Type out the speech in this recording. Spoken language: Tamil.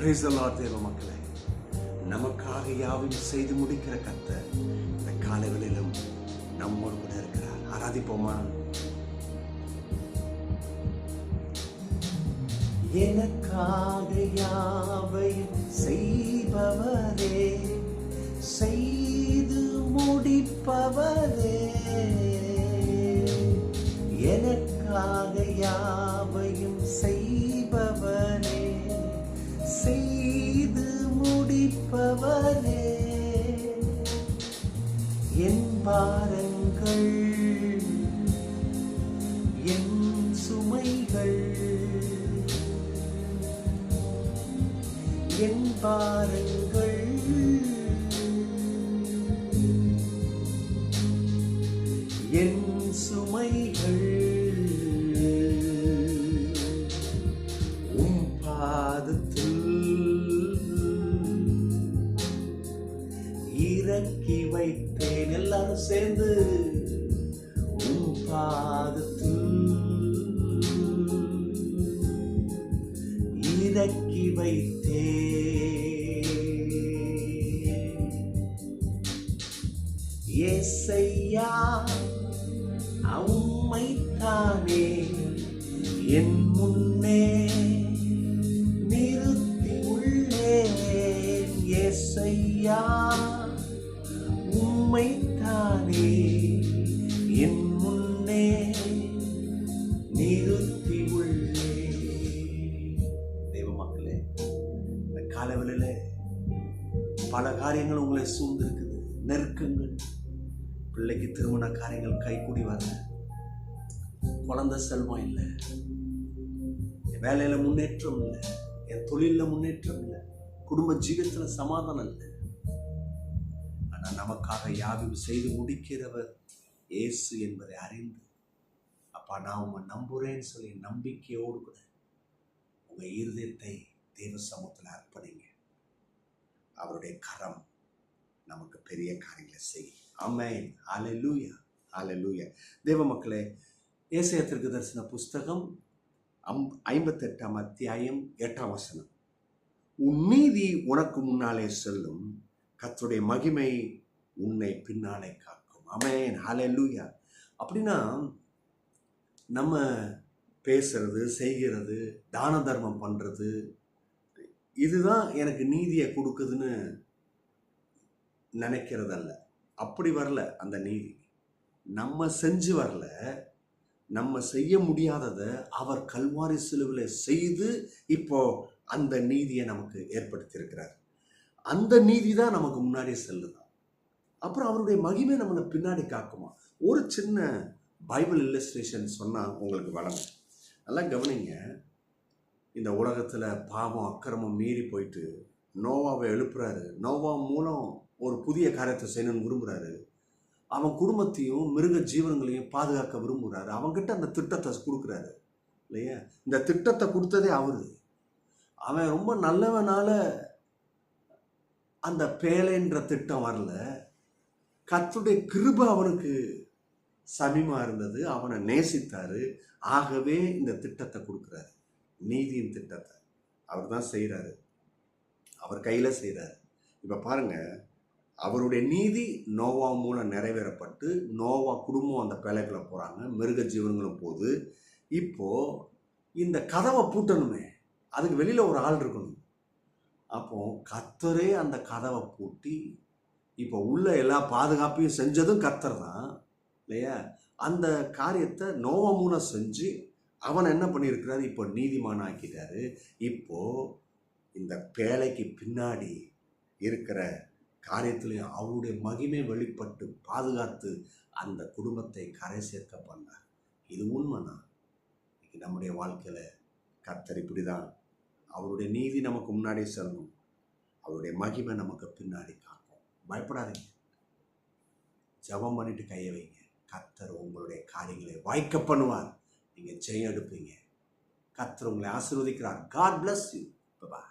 Praise the Lord, தேவ மக்களே. நமக்காக யாவையும் செய்து முடிக்கிற கர்த்தர் இந்த காலைகளிலும் நம்மோடு கூட இருக்கிறார். ஆராதிப்போமா? எனக்காக யாவையும் செய்பவரே, செய்து முடிப்பவரே, எனக்காக யாவையும் செய்பவரே, செய்து முடிப்பவரே, என் பாரங்கள் என் சுமைகள், என் பாரங்கள் என் சுமைகள் உம் பாதத்தில் இறக்கி வைத்தேன். எல்லாரும் சேர்ந்து உம் பாதத்தில் இறக்கி வைத்தேன். ஏசையா உம்மைத்தானே என் முன்னே நிறுத்தி உள்ளேன். ஏசையா உம்மைத்தானே என் முன்னே நிறுத்தி உள்ளேன். தெய்வ மக்களே, இந்த காலவெளியில பல காரியங்கள் உங்களை சூழ்ந்திருக்குது. நெருக்கங்கள், பிள்ளைக்கு திருமண காரியங்கள் கைகூடி வரல, குழந்தை செல்வம் இல்லை, என் வேலையில முன்னேற்றம் இல்லை, என் தொழில முன்னேற்றம் இல்லை, குடும்ப ஜீவியத்துல சமாதானம் இல்லை. ஆனா நமக்காக யாவையும் செய்து முடிக்கிறவர் இயேசு என்பதை அறிந்து, அப்பா நான் உங்க நம்புறேன்னு சொல்லி நம்பிக்கையோடு கூட உங்க இருதயத்தை தேவ சமூகத்தில் அர்ப்பணிங்க. அவருடைய கரம் நமக்கு பெரிய காரியங்களை செய்யும். ஆமென். ஹல்லேலூயா, ஹல்லேலூயா. தேவ மக்களே, ஏசாயா தீர்க்கதரிசன புஸ்தகம் 58 அத்தியாயம் 8 வசனம். உன் நீதி உனக்கு முன்னாலே செல்லும், கர்த்தருடைய மகிமை உன்னை பின்னாலே காக்கும். ஆமென், ஹல்லேலூயா. அப்படின்னா நம்ம பேசுறது, செய்கிறது, தான தர்மம் பண்றது, இதுதான் எனக்கு நீதியை கொடுக்குதுன்னு நினைக்கிறதல்ல. அப்படி வரல அந்த நீதி. நம்ம செஞ்சு வரல, நம்ம செய்ய முடியாததை அவர் கல்வாரி சிலுவையில் செய்து இப்போ அந்த நீதியை நமக்கு ஏற்படுத்தியிருக்கிறார். அந்த நீதி தான் நமக்கு முன்னாடி செல்லுதான். அப்புறம் அவருடைய மகிமை நம்மளை பின்னாடி காக்குமா. ஒரு சின்ன பைபிள் இல்லஸ்ட்ரேஷன் சொன்னா உங்களுக்கு வழங்கும். நல்லா கவனிங்க. இந்த உலகத்துல பாவம் அக்கிரமம் மீறி போயிட்டு நோவாவை எழுப்புறாரு. நோவா மூலம் ஒரு புதிய காரியத்தை செய்யணும்னு விரும்புறாரு. அவன் குடும்பத்தையும் மிருக ஜீவன்களையும் பாதுகாக்க விரும்புகிறாரு. அவன்கிட்ட அந்த திட்டத்தை கொடுக்குறாரு இல்லையா? இந்த திட்டத்தை கொடுத்ததே அவரு. அவன் ரொம்ப நல்லவனால அந்த பேலைன்ற திட்டம் வரல. கர்த்தருடைய கிருபை அவனுக்கு சமீபமா இருந்தது. அவனை நேசித்தாரு. ஆகவே இந்த திட்டத்தை கொடுக்குறாரு. நீதியின் திட்டத்தை அவர் தான் செய்கிறாரு. அவர் கையில செய்கிறாரு. இப்ப பாருங்க, அவருடைய நீதி நோவா மூலம் நிறைவேறப்பட்டு நோவா குடும்பம் அந்த பேழைக்குள்ள போறாங்க, மிருக ஜீவன்களும் போது. இப்போ இந்த கதவை பூட்டணுமே, அதுக்கு வெளியில ஒரு ஆள் இருக்கணும். அப்போ கர்த்தரே அந்த கதவை பூட்டி இப்போ உள்ள எல்லா பாதுகாப்பையும் செஞ்சதும் கர்த்தர் தான் இல்லையா? அந்த காரியத்தை நோவா மூலம் செஞ்சு அவன் என்ன பண்ணியிருக்கிறாரு? இப்போ நீதிமான ஆக்கிட்டாரு. இப்போ இந்த பேழைக்கு பின்னாடி இருக்கிற காரியத்திலையும் அவருடைய மகிமை வெளிப்பட்டு பாதுகாத்து அந்த குடும்பத்தை கரை சேர்க்க பண்ணார். இது உண்மைனா இன்னைக்கு நம்முடைய வாழ்க்கையில கர்த்தர் இப்படிதான். அவருடைய நீதி நமக்கு முன்னாடி செல்லணும், அவருடைய மகிமை நமக்கு பின்னாடி காக்கும். பயப்படாதீங்க, ஜெபம் பண்ணிட்டு கையை வைங்க. கர்த்தர் உங்களுடைய காரியங்களை வாய்க்க பண்ணுவார். நீங்க ஜெயம் எடுப்பீங்க. கர்த்தர் உங்களை ஆசீர்வதிக்கிறார். God bless you. Bye bye.